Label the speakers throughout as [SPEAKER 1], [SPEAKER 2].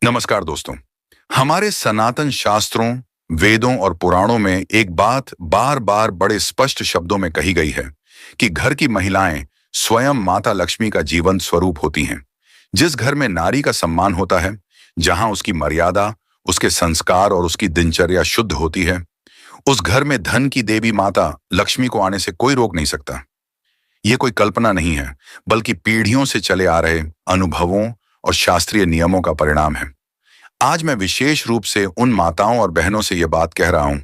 [SPEAKER 1] नमस्कार दोस्तों। हमारे सनातन शास्त्रों, वेदों और पुराणों में एक बात बार बार बड़े स्पष्ट शब्दों में कही गई है कि घर की महिलाएं स्वयं माता लक्ष्मी का जीवंत स्वरूप होती हैं। जिस घर में नारी का सम्मान होता है, जहां उसकी मर्यादा, उसके संस्कार और उसकी दिनचर्या शुद्ध होती है, उस घर में धन की देवी माता लक्ष्मी को आने से कोई रोक नहीं सकता। ये कोई कल्पना नहीं है, बल्कि पीढ़ियों से चले आ रहे अनुभवों और शास्त्रीय नियमों का परिणाम है। आज मैं विशेष रूप से उन माताओं और बहनों से यह बात कह रहा हूं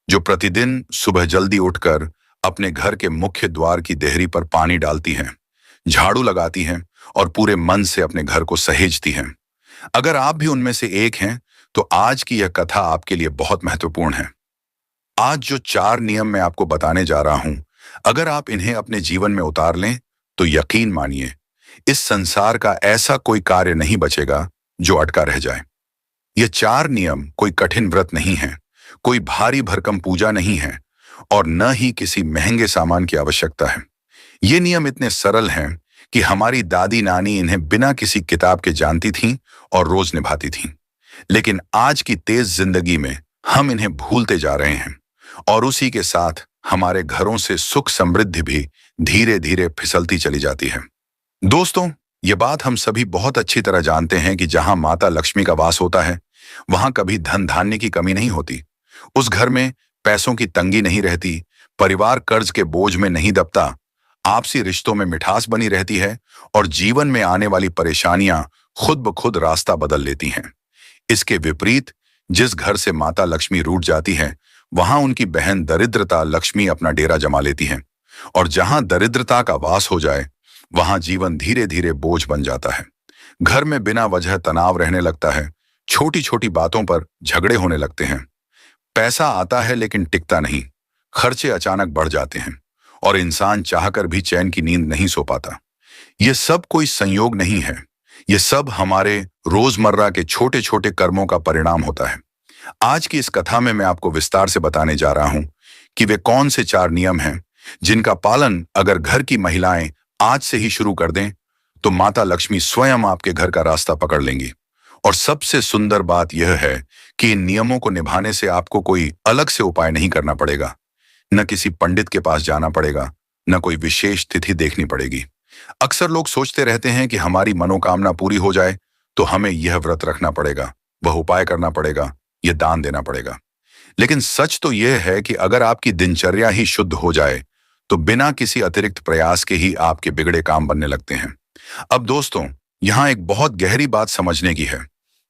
[SPEAKER 1] जो प्रतिदिन सुबह जल्दी उठकर अपने घर के मुख्य द्वार की देहरी पर पानी डालती हैं, झाड़ू लगाती हैं और पूरे मन से अपने घर को सहेजती हैं। अगर आप भी उनमें से एक हैं, तो आज की यह कथा आपके लिए बहुत महत्वपूर्ण है। आज जो 4 नियम मैं आपको बताने जा रहा हूं, अगर आप इन्हें अपने जीवन में उतार लें, तो यकीन मानिए, इस संसार का ऐसा कोई कार्य नहीं बचेगा जो अटका रह जाए। ये 4 नियम कोई कठिन व्रत नहीं है, कोई भारी भरकम पूजा नहीं है और न ही किसी महंगे सामान की आवश्यकता है। ये नियम इतने सरल हैं कि हमारी दादी नानी इन्हें बिना किसी किताब के जानती थीं और रोज निभाती थीं। लेकिन आज की तेज जिंदगी में हम इन्हें भूलते जा रहे हैं और उसी के साथ हमारे घरों से सुख समृद्धि भी धीरे धीरे फिसलती चली जाती है। दोस्तों, ये बात हम सभी बहुत अच्छी तरह जानते हैं कि जहां माता लक्ष्मी का वास होता है, वहां कभी धन धान्य की कमी नहीं होती। उस घर में पैसों की तंगी नहीं रहती, परिवार कर्ज के बोझ में नहीं दबता, आपसी रिश्तों में मिठास बनी रहती है और जीवन में आने वाली परेशानियां खुद ब खुद रास्ता बदल लेती हैं। इसके विपरीत, जिस घर से माता लक्ष्मी रूठ जाती है, वहां उनकी बहन दरिद्रता लक्ष्मी अपना डेरा जमा लेती है और जहां दरिद्रता का वास हो जाए, वहां जीवन धीरे धीरे बोझ बन जाता है। घर में बिना वजह तनाव रहने लगता है, छोटी छोटी बातों पर झगड़े होने लगते हैं। पैसा आता है लेकिन टिकता नहीं, खर्चे अचानक बढ़ जाते हैं और इंसान चाहकर भी चैन की नींद नहीं सो पाता। ये सब कोई संयोग नहीं है, ये सब हमारे रोजमर्रा के छोटे छोटे कर्मों का परिणाम होता है। आज की इस कथा में मैं आपको विस्तार से बताने जा रहा हूं कि वे कौन से 4 नियम हैं जिनका पालन अगर घर की महिलाएं आज से ही शुरू कर दें, तो माता लक्ष्मी स्वयं आपके घर का रास्ता पकड़ लेंगी। और सबसे सुंदर बात यह है कि इन नियमों को निभाने से आपको कोई अलग से उपाय नहीं करना पड़ेगा, न किसी पंडित के पास जाना पड़ेगा, न कोई विशेष तिथि देखनी पड़ेगी। अक्सर लोग सोचते रहते हैं कि हमारी मनोकामना पूरी हो जाए तो हमें यह व्रत रखना पड़ेगा, वह उपाय करना पड़ेगा, यह दान देना पड़ेगा। लेकिन सच तो यह है कि अगर आपकी दिनचर्या ही शुद्ध हो जाए, तो बिना किसी अतिरिक्त प्रयास के ही आपके बिगड़े काम बनने लगते हैं। अब दोस्तों, यहां एक बहुत गहरी बात समझने की है।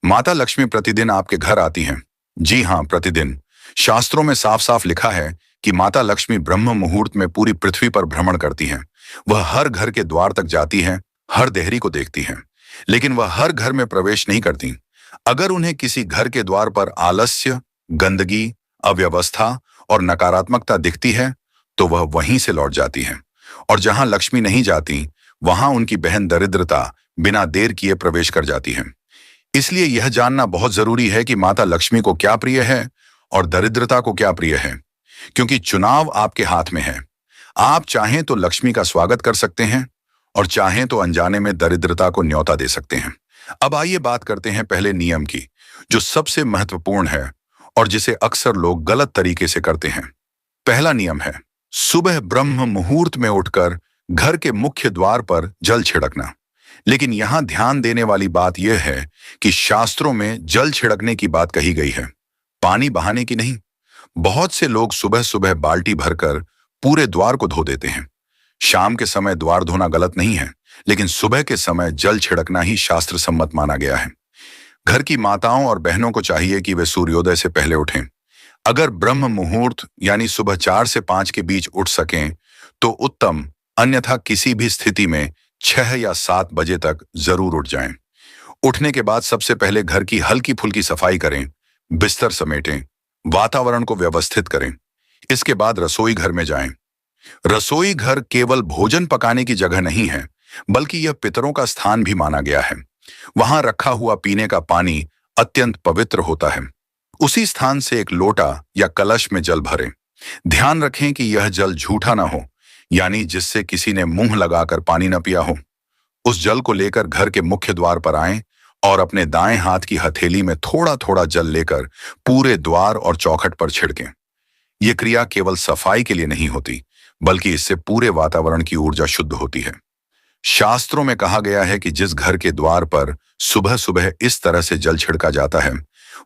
[SPEAKER 1] माता लक्ष्मी प्रतिदिन आपके घर आती हैं। जी हां, प्रतिदिन। शास्त्रों में साफ साफ लिखा है कि माता लक्ष्मी ब्रह्म मुहूर्त में पूरी पृथ्वी पर भ्रमण करती हैं। वह हर घर के द्वार तक जाती हैं, हर देहरी को देखती हैं, लेकिन वह हर घर में प्रवेश नहीं करती। अगर उन्हें किसी घर के द्वार पर आलस्य, गंदगी, अव्यवस्था और नकारात्मकता दिखती है, तो वह वहीं से लौट जाती हैं। और जहां लक्ष्मी नहीं जाती, वहां उनकी बहन दरिद्रता बिना देर किए प्रवेश कर जाती है। इसलिए यह जानना बहुत जरूरी है कि माता लक्ष्मी को क्या प्रिय है और दरिद्रता को क्या प्रिय है, क्योंकि चुनाव आपके हाथ में है। आप चाहें तो लक्ष्मी का स्वागत कर सकते हैं और चाहें तो अनजाने में दरिद्रता को न्योता दे सकते हैं। अब आइए बात करते हैं पहले नियम की, जो सबसे महत्वपूर्ण है और जिसे अक्सर लोग गलत तरीके से करते हैं। पहला नियम है सुबह ब्रह्म मुहूर्त में उठकर घर के मुख्य द्वार पर जल छिड़कना। लेकिन यहां ध्यान देने वाली बात यह है कि शास्त्रों में जल छिड़कने की बात कही गई है, पानी बहाने की नहीं। बहुत से लोग सुबह सुबह बाल्टी भरकर पूरे द्वार को धो देते हैं। शाम के समय द्वार धोना गलत नहीं है, लेकिन सुबह के समय जल छिड़कना ही शास्त्र सम्मत माना गया है। घर की माताओं और बहनों को चाहिए कि वे सूर्योदय से पहले उठें। अगर ब्रह्म मुहूर्त यानी सुबह 4 से 5 के बीच उठ सकें तो उत्तम, अन्यथा किसी भी स्थिति में 6 या 7 बजे तक जरूर उठ जाएं। उठने के बाद सबसे पहले घर की हल्की फुल्की सफाई करें, बिस्तर समेटें, वातावरण को व्यवस्थित करें। इसके बाद रसोई घर में जाएं। रसोई घर केवल भोजन पकाने की जगह नहीं है, बल्कि यह पितरों का स्थान भी माना गया है। वहां रखा हुआ पीने का पानी अत्यंत पवित्र होता है। उसी स्थान से एक लोटा या कलश में जल भरें। ध्यान रखें कि यह जल झूठा ना हो, यानी जिससे किसी ने मुंह लगाकर पानी न पिया हो। उस जल को लेकर घर के मुख्य द्वार पर आएं और अपने दाएं हाथ की हथेली में थोड़ा थोड़ा जल लेकर पूरे द्वार और चौखट पर छिड़कें। यह क्रिया केवल सफाई के लिए नहीं होती, बल्कि इससे पूरे वातावरण की ऊर्जा शुद्ध होती है। शास्त्रों में कहा गया है कि जिस घर के द्वार पर सुबह सुबह इस तरह से जल छिड़का जाता है,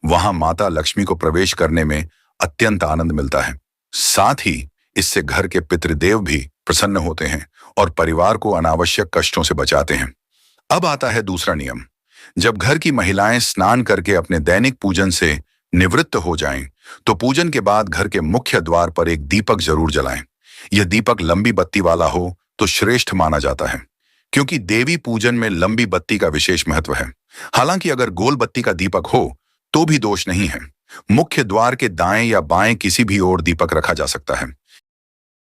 [SPEAKER 1] वहां माता लक्ष्मी को प्रवेश करने में अत्यंत आनंद मिलता है। साथ ही इससे घर के पितृदेव भी प्रसन्न होते हैं और परिवार को अनावश्यक कष्टों से बचाते हैं। अब आता है दूसरा नियम। जब घर की महिलाएं स्नान करके अपने दैनिक पूजन से निवृत्त हो जाएं, तो पूजन के बाद घर के मुख्य द्वार पर एक दीपक जरूर जलाएं। यह दीपक लंबी बत्ती वाला हो तो श्रेष्ठ माना जाता है, क्योंकि देवी पूजन में लंबी बत्ती का विशेष महत्व है। हालांकि अगर गोल बत्ती का दीपक हो तो भी दोष नहीं है। मुख्य द्वार के दाएं या बाएं किसी भी ओर दीपक रखा जा सकता है।